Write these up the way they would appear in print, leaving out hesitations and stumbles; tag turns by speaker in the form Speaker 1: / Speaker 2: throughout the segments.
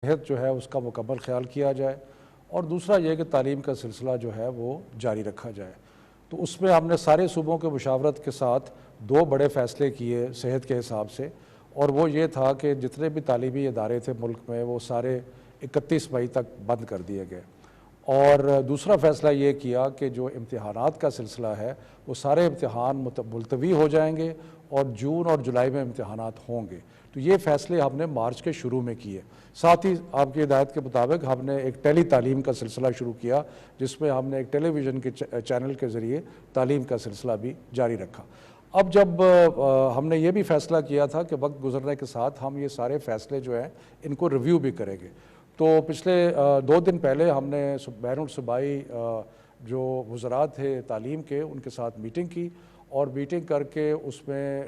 Speaker 1: صحت جو ہے اس کا مکمل خیال کیا جائے، اور دوسرا یہ کہ تعلیم کا سلسلہ جو ہے وہ جاری رکھا جائے۔ تو اس میں ہم نے سارے صوبوں کے مشاورت کے ساتھ 2 بڑے فیصلے کیے صحت کے حساب سے، اور وہ یہ تھا کہ جتنے بھی تعلیمی ادارے تھے ملک میں وہ سارے 31 مئی تک بند کر دیے گئے، اور دوسرا فیصلہ یہ کیا کہ جو امتحانات کا سلسلہ ہے وہ سارے امتحان ملتوی ہو جائیں گے اور جون اور جولائی میں امتحانات ہوں گے۔ تو یہ فیصلے ہم نے مارچ کے شروع میں کیے۔ ساتھ ہی آپ کی ہدایت کے مطابق ہم نے ایک ٹیلی تعلیم کا سلسلہ شروع کیا، جس میں ہم نے ایک ٹیلی ویژن کے چینل کے ذریعے تعلیم کا سلسلہ بھی جاری رکھا۔ اب جب ہم نے یہ بھی فیصلہ کیا تھا کہ وقت گزرنے کے ساتھ ہم یہ سارے فیصلے جو ہیں ان کو ریویو بھی کریں گے، تو پچھلے 2 دن پہلے ہم نے بین الصوبائی جو وزراء تھے تعلیم کے ان کے ساتھ میٹنگ کی، اور میٹنگ کر کے اس میں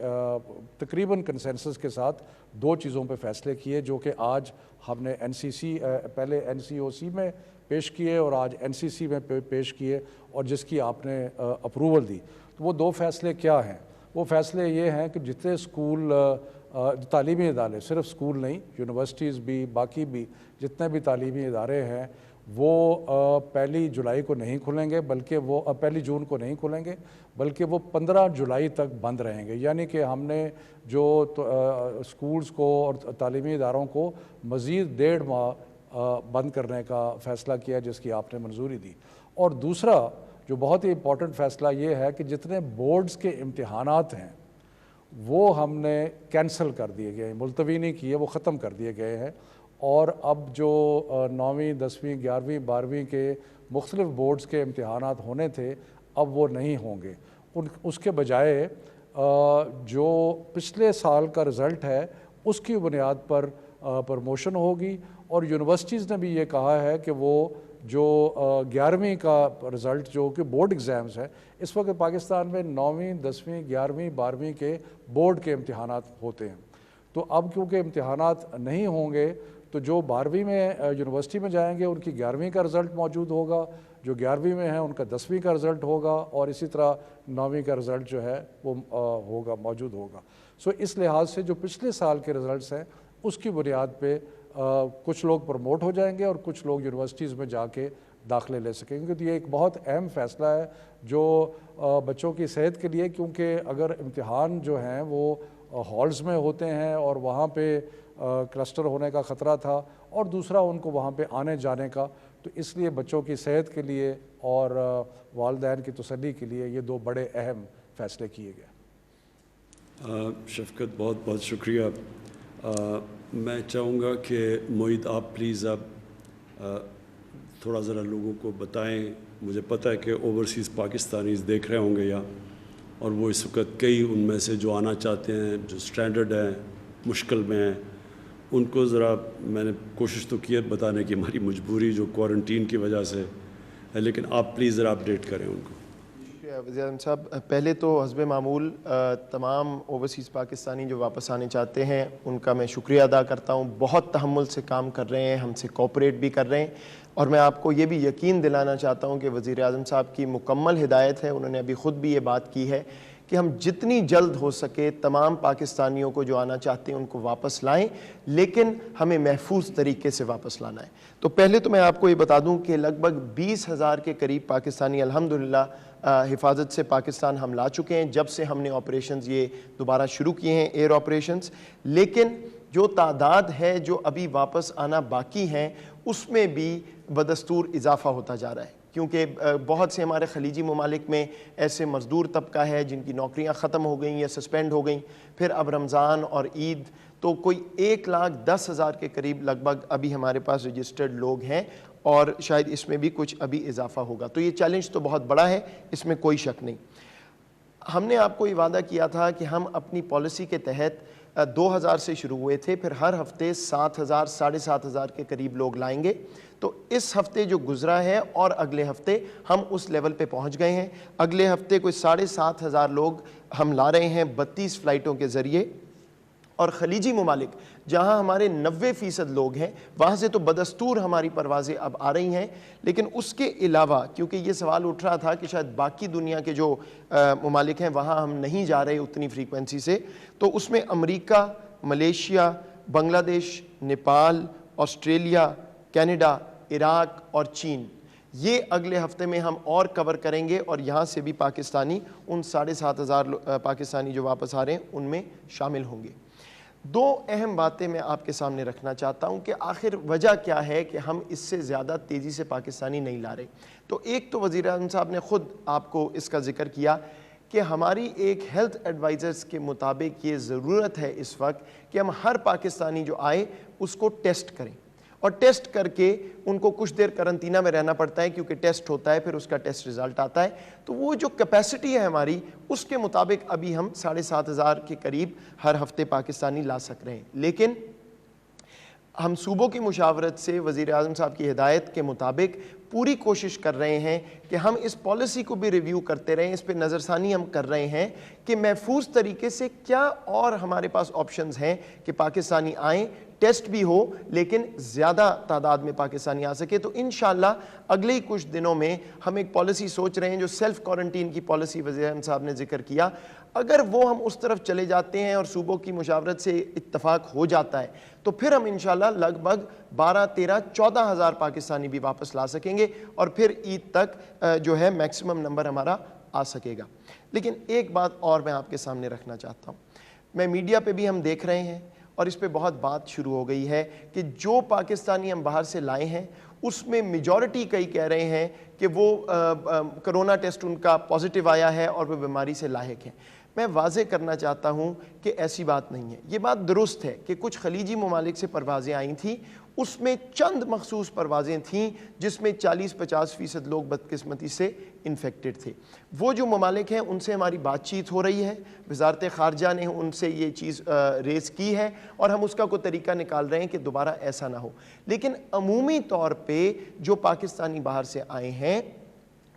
Speaker 1: تقریباً کنسنسس کے ساتھ 2 چیزوں پہ فیصلے کیے، جو کہ آج ہم نے پہلے NCOC میں پیش کیے اور آج NCC میں پیش کیے، اور جس کی آپ نے اپروول دی۔ تو وہ 2 فیصلے کیا ہیں؟ وہ فیصلے یہ ہیں کہ جتنے اسکول تعلیمی ادارے، صرف اسکول نہیں، یونیورسٹیز بھی، باقی بھی جتنے بھی تعلیمی ادارے ہیں وہ 1 جولائی کو نہیں کھلیں گے، بلکہ وہ 1 جون کو نہیں کھلیں گے، بلکہ وہ 15 جولائی تک بند رہیں گے۔ یعنی کہ ہم نے جو اسکولز کو اور تعلیمی اداروں کو مزید 1.5 ماہ بند کرنے کا فیصلہ کیا، جس کی آپ نے منظوری دی۔ اور دوسرا جو بہت ہی امپورٹنٹ فیصلہ یہ ہے کہ جتنے بورڈز کے امتحانات ہیں وہ ہم نے کینسل کر دیے گئے ہیں، ملتوی نہیں کیے، وہ ختم کر دیے گئے ہیں، اور اب جو 9ویں 10ویں 11ویں 12ویں کے مختلف بورڈز کے امتحانات ہونے تھے اب وہ نہیں ہوں گے۔ اس کے بجائے جو پچھلے سال کا رزلٹ ہے اس کی بنیاد پر پروموشن ہوگی، اور یونیورسٹیز نے بھی یہ کہا ہے کہ وہ جو 11ویں کا رزلٹ جو کہ بورڈ ایگزامز ہے، اس وقت پاکستان میں 9ویں 10ویں 11ویں 12ویں کے بورڈ کے امتحانات ہوتے ہیں، تو اب کیونکہ امتحانات نہیں ہوں گے تو جو 12ویں میں یونیورسٹی میں جائیں گے ان کی 11ویں کا رزلٹ موجود ہوگا، جو 11ویں میں ہیں ان کا 10ویں کا رزلٹ ہوگا، اور اسی طرح 9ویں کا رزلٹ جو ہے وہ موجود ہوگا۔ سو اس لحاظ سے جو پچھلے سال کے رزلٹس ہیں اس کی بنیاد پہ کچھ لوگ پروموٹ ہو جائیں گے اور کچھ لوگ یونیورسٹیز میں جا کے داخلے لے سکیں گے۔ تو یہ ایک بہت اہم فیصلہ ہے جو بچوں کی صحت کے لیے، کیونکہ اگر امتحان جو ہیں وہ ہالز میں ہوتے ہیں اور وہاں پہ کلسٹر ہونے کا خطرہ تھا، اور دوسرا ان کو وہاں پہ آنے جانے کا، تو اس لیے بچوں کی صحت کے لیے اور والدین کی تسلی کے لیے یہ 2 بڑے اہم فیصلے کیے گئے۔
Speaker 2: شفقت بہت بہت شکریہ۔ میں چاہوں گا کہ معید آپ پلیز اب تھوڑا ذرا لوگوں کو بتائیں، مجھے پتہ ہے کہ اوورسیز پاکستانیز دیکھ رہے ہوں گے اور وہ اس وقت کئی ان میں سے جو آنا چاہتے ہیں، جو سٹینڈرڈ ہیں، مشکل میں ہیں، ان کو ذرا میں نے کوشش تو کی ہے بتانے کی، ہماری مجبوری جو کوارنٹین کی وجہ سے ہے، لیکن آپ پلیز ذرا اپڈیٹ کریں ان کو۔
Speaker 3: شکریہ وزیر اعظم صاحب۔ پہلے تو حسب معمول تمام اوورسیز پاکستانی جو واپس آنے چاہتے ہیں ان کا میں شکریہ ادا کرتا ہوں، بہت تحمل سے کام کر رہے ہیں، ہم سے کوآپریٹ بھی کر رہے ہیں، اور میں آپ کو یہ بھی یقین دلانا چاہتا ہوں کہ وزیر اعظم صاحب کی مکمل ہدایت ہے، انہوں نے ابھی خود بھی یہ بات کی ہے کہ ہم جتنی جلد ہو سکے تمام پاکستانیوں کو جو آنا چاہتے ہیں ان کو واپس لائیں، لیکن ہمیں محفوظ طریقے سے واپس لانا ہے۔ تو پہلے تو میں آپ کو یہ بتا دوں کہ لگ بھگ 20,000 کے قریب پاکستانی الحمدللہ حفاظت سے پاکستان ہم لا چکے ہیں جب سے ہم نے آپریشنز یہ دوبارہ شروع کیے ہیں، ایئر آپریشنز، لیکن جو تعداد ہے جو ابھی واپس آنا باقی ہیں اس میں بھی بدستور اضافہ ہوتا جا رہا ہے، کیونکہ بہت سے ہمارے خلیجی ممالک میں ایسے مزدور طبقہ ہے جن کی نوکریاں ختم ہو گئیں یا سسپینڈ ہو گئیں، پھر اب رمضان اور عید، تو کوئی 1,10,000 کے قریب لگ بھگ ابھی ہمارے پاس رجسٹرڈ لوگ ہیں، اور شاید اس میں بھی کچھ ابھی اضافہ ہوگا۔ تو یہ چیلنج تو بہت بڑا ہے، اس میں کوئی شک نہیں۔ ہم نے آپ کو یہ وعدہ کیا تھا کہ ہم اپنی پالیسی کے تحت 2,000 سے شروع ہوئے تھے، پھر ہر ہفتے 7,000 7,500 کے قریب لوگ لائیں گے۔ تو اس ہفتے جو گزرا ہے اور اگلے ہفتے ہم اس لیول پہ پہنچ گئے ہیں، اگلے ہفتے کوئی 7,500 لوگ ہم لا رہے ہیں 32 فلائٹوں کے ذریعے، اور خلیجی ممالک جہاں ہمارے 90% لوگ ہیں وہاں سے تو بدستور ہماری پروازیں اب آ رہی ہیں، لیکن اس کے علاوہ کیونکہ یہ سوال اٹھ رہا تھا کہ شاید باقی دنیا کے جو ممالک ہیں وہاں ہم نہیں جا رہے اتنی فریکوینسی سے، تو اس میں امریکہ، ملیشیا، بنگلہ دیش، نیپال آسٹریلیا، کینیڈا، عراق اور چین، یہ اگلے ہفتے میں ہم اور کور کریں گے، اور یہاں سے بھی پاکستانی، ان 7,500 پاکستانی جو واپس آ رہے ہیں ان میں شامل ہوں گے۔ دو اہم باتیں میں آپ کے سامنے رکھنا چاہتا ہوں کہ آخر وجہ کیا ہے کہ ہم اس سے زیادہ تیزی سے پاکستانی نہیں لا رہے۔ تو ایک تو وزیر اعظم صاحب نے خود آپ کو اس کا ذکر کیا کہ ہماری ایک ہیلتھ ایڈوائزرز کے مطابق یہ ضرورت ہے اس وقت کہ ہم ہر پاکستانی جو آئے اس کو ٹیسٹ کریں، اور ٹیسٹ کر کے ان کو کچھ دیر قرنطینہ میں رہنا پڑتا ہے، کیونکہ ٹیسٹ ہوتا ہے پھر اس کا ٹیسٹ رزلٹ آتا ہے۔ تو وہ جو کیپیسٹی ہے ہماری، اس کے مطابق ابھی ہم 7,500 کے قریب ہر ہفتے پاکستانی لا سک رہے ہیں، لیکن ہم صوبوں کی مشاورت سے وزیر اعظم صاحب کی ہدایت کے مطابق پوری کوشش کر رہے ہیں کہ ہم اس پالیسی کو بھی ریویو کرتے رہیں، اس پہ نظر ثانی ہم کر رہے ہیں کہ محفوظ طریقے سے کیا اور ہمارے پاس آپشنز ہیں کہ پاکستانی آئیں، ٹیسٹ بھی ہو، لیکن زیادہ تعداد میں پاکستانی آ سکے۔ تو انشاءاللہ اگلے ہی کچھ دنوں میں ہم ایک پالیسی سوچ رہے ہیں، جو سیلف کوارنٹین کی پالیسی وزیر اعظم صاحب نے ذکر کیا، اگر وہ ہم اس طرف چلے جاتے ہیں اور صوبوں کی مشاورت سے اتفاق ہو جاتا ہے تو پھر ہم انشاءاللہ لگ بھگ 12، 13، 14,000 پاکستانی بھی واپس لا سکیں گے، اور پھر عید تک جو ہے میکسیمم نمبر ہمارا آ سکے گا۔ لیکن ایک بات اور میں آپ کے سامنے رکھنا چاہتا ہوں، میں میڈیا پہ بھی ہم دیکھ رہے ہیں اور اس پہ بہت بات شروع ہو گئی ہے کہ جو پاکستانی ہم باہر سے لائے ہیں اس میں میجورٹی کئی کہہ رہے ہیں کہ وہ کرونا ٹیسٹ ان کا پازیٹیو آیا ہے اور وہ بیماری سے لاحق ہیں۔ میں واضح کرنا چاہتا ہوں کہ ایسی بات نہیں ہے۔ یہ بات درست ہے کہ کچھ خلیجی ممالک سے پروازیں آئی تھیں، اس میں چند مخصوص پروازیں تھیں جس میں 40-50% لوگ بدقسمتی سے انفیکٹڈ تھے۔ وہ جو ممالک ہیں ان سے ہماری بات چیت ہو رہی ہے، وزارت خارجہ نے ان سے یہ چیز ریز کی ہے، اور ہم اس کا کوئی طریقہ نکال رہے ہیں کہ دوبارہ ایسا نہ ہو۔ لیکن عمومی طور پہ جو پاکستانی باہر سے آئے ہیں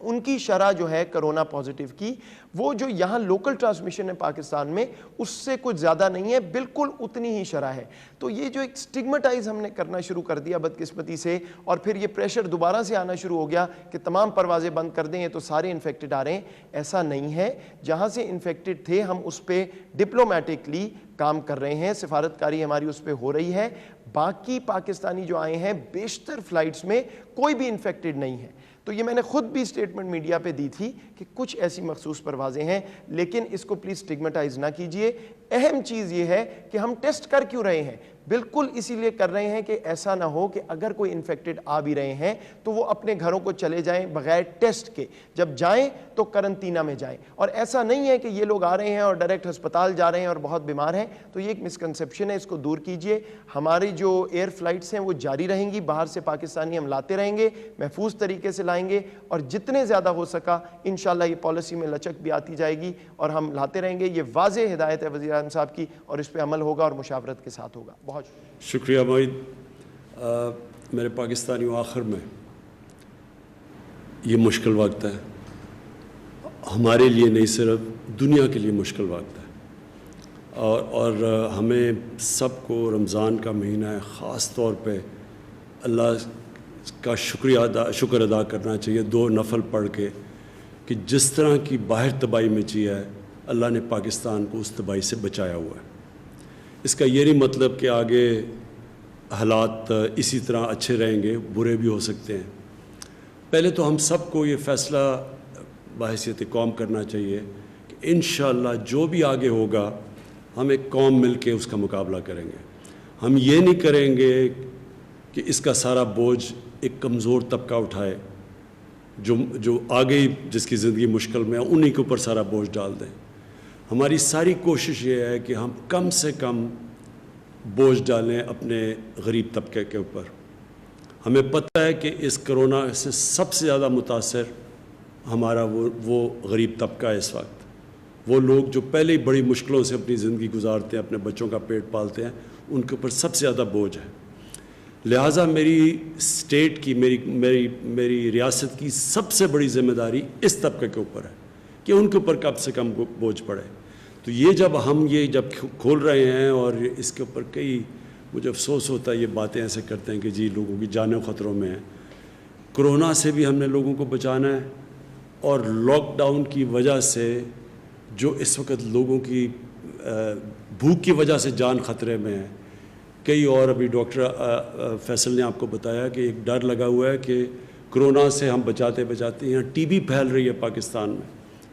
Speaker 3: ان کی شرح جو ہے کرونا پازیٹیو کی، وہ جو یہاں لوکل ٹرانسمیشن ہے پاکستان میں اس سے کچھ زیادہ نہیں ہے، بالکل اتنی ہی شرح ہے۔ تو یہ جو ایک سٹگمیٹائز ہم نے کرنا شروع کر دیا بدقسمتی سے، اور پھر یہ پریشر دوبارہ سے آنا شروع ہو گیا کہ تمام پروازیں بند کر دیں تو سارے انفیکٹڈ آ رہے ہیں، ایسا نہیں ہے۔ جہاں سے انفیکٹڈ تھے ہم اس پہ ڈپلومیٹکلی کام کر رہے ہیں، سفارتکاری ہماری اس پہ ہو رہی ہے۔ باقی پاکستانی جو آئے ہیں بیشتر فلائٹس میں کوئی بھی انفیکٹڈ نہیں ہے۔ تو یہ میں نے خود بھی سٹیٹمنٹ میڈیا پہ دی تھی کہ کچھ ایسی مخصوص پروازیں ہیں، لیکن اس کو پلیز سٹگمیٹائز نہ کیجئے۔ اہم چیز یہ ہے کہ ہم ٹیسٹ کر کیوں رہے ہیں، بالکل اسی لیے کر رہے ہیں کہ ایسا نہ ہو کہ اگر کوئی انفیکٹڈ آ بھی رہے ہیں تو وہ اپنے گھروں کو چلے جائیں بغیر ٹیسٹ کے، جب جائیں تو قرنطینہ میں جائیں۔ اور ایسا نہیں ہے کہ یہ لوگ آ رہے ہیں اور ڈائریکٹ ہسپتال جا رہے ہیں اور بہت بیمار ہیں، تو یہ ایک مسکنسیپشن ہے، اس کو دور کیجئے۔ ہماری جو ایئر فلائٹس ہیں وہ جاری رہیں گی، باہر سے پاکستانی ہم لاتے رہیں گے، محفوظ طریقے سے لائیں گے، اور جتنے زیادہ ہو سکا انشاءاللہ یہ پالیسی میں لچک بھی آتی جائے گی اور ہم لاتے رہیں گے۔ یہ واضح ہدایت ہے وزیر اعظم صاحب کی، اور اس پہ عمل ہوگا اور مشاورت کے ساتھ ہوگا۔ بہت
Speaker 2: شکریہ معید۔ میرے پاکستانیوں، آخر میں یہ مشکل وقت ہے، ہمارے لیے نہیں صرف دنیا کے لیے مشکل وقت ہے، اور ہمیں سب کو رمضان کا مہینہ ہے، خاص طور پہ اللہ کا شکر ادا کرنا چاہیے 2 نفل پڑھ کے کہ جس طرح کی باہر تباہی مچی ہے اللہ نے پاکستان کو اس تباہی سے بچایا ہوا ہے۔ اس کا یہ نہیں مطلب کہ آگے حالات اسی طرح اچھے رہیں گے، برے بھی ہو سکتے ہیں۔ پہلے تو ہم سب کو یہ فیصلہ بحیثیت قوم کرنا چاہیے کہ انشاءاللہ جو بھی آگے ہوگا ہم ایک قوم مل کے اس کا مقابلہ کریں گے۔ ہم یہ نہیں کریں گے کہ اس کا سارا بوجھ ایک کمزور طبقہ اٹھائے، جو آگے ہی جس کی زندگی مشکل میں ہے انہی کے اوپر سارا بوجھ ڈال دیں۔ ہماری ساری کوشش یہ ہے کہ ہم کم سے کم بوجھ ڈالیں اپنے غریب طبقے کے اوپر۔ ہمیں پتہ ہے کہ اس کرونا سے سب سے زیادہ متاثر ہمارا وہ غریب طبقہ ہے اس وقت، وہ لوگ جو پہلے ہی بڑی مشکلوں سے اپنی زندگی گزارتے ہیں، اپنے بچوں کا پیٹ پالتے ہیں، ان کے اوپر سب سے زیادہ بوجھ ہے۔ لہٰذا میری اسٹیٹ کی میری ریاست کی سب سے بڑی ذمہ داری اس طبقے کے اوپر ہے کہ ان کے اوپر کم سے کم بوجھ پڑے۔ تو یہ جب کھول رہے ہیں، اور اس کے اوپر کئی مجھے افسوس ہوتا ہے یہ باتیں ایسے کرتے ہیں کہ جی لوگوں کی جانیں خطروں میں ہیں۔ کرونا سے بھی ہم نے لوگوں کو بچانا ہے، اور لاک ڈاؤن کی وجہ سے جو اس وقت لوگوں کی بھوک کی وجہ سے جان خطرے میں ہے، کئی اور ابھی ڈاکٹر فیصل نے آپ کو بتایا کہ ایک ڈر لگا ہوا ہے کہ کرونا سے ہم بچاتے یہاں ٹی بی پھیل رہی ہے پاکستان میں.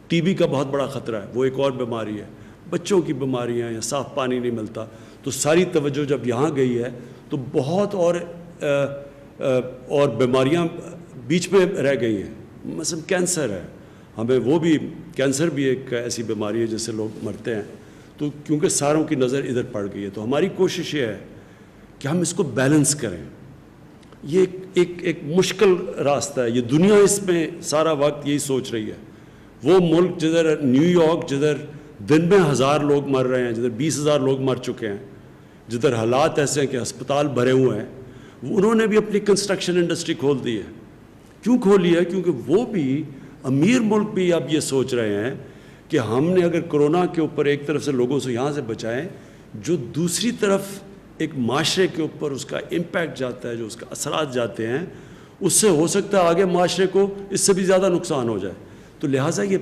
Speaker 2: ٹی بی کا بہت بڑا خطرہ ہے, وہ ایک اور بیماری ہے, بچوں کی بیماریاں, یا صاف پانی نہیں ملتا. تو ساری توجہ جب یہاں گئی ہے تو بہت اور بیماریاں بیچ میں رہ گئی ہیں. مثلا کینسر ہے, ہمیں وہ بھی, کینسر بھی ایک ایسی بیماری ہے جس سے لوگ مرتے ہیں. تو کیونکہ ساروں کی نظر ادھر پڑ گئی ہے, تو ہماری کوشش یہ ہے کہ ہم اس کو بیلنس کریں. یہ ایک مشکل راستہ ہے, یہ دنیا اس میں سارا وقت یہی سوچ رہی ہے. وہ ملک جدھر نیو یارک, جدھر دن میں 1000 لوگ مر رہے ہیں, جدھر 20,000 لوگ مر چکے ہیں, جدھر حالات ایسے ہیں کہ ہسپتال بھرے ہوئے ہیں, انہوں نے بھی اپنی کنسٹرکشن انڈسٹری کھول دی ہے. کیوں کھولی ہے؟ کیونکہ وہ بھی امیر ملک بھی اب یہ سوچ رہے ہیں کہ ہم نے اگر کرونا کے اوپر ایک طرف سے لوگوں سے یہاں سے بچائیں, جو دوسری طرف ایک معاشرے کے اوپر اس کا امپیکٹ جاتا ہے, جو اس کا اثرات جاتے ہیں, اس سے ہو سکتا ہے آگے معاشرے کو اس سے بھی زیادہ نقصان ہو جائے. تو لہٰذا یہ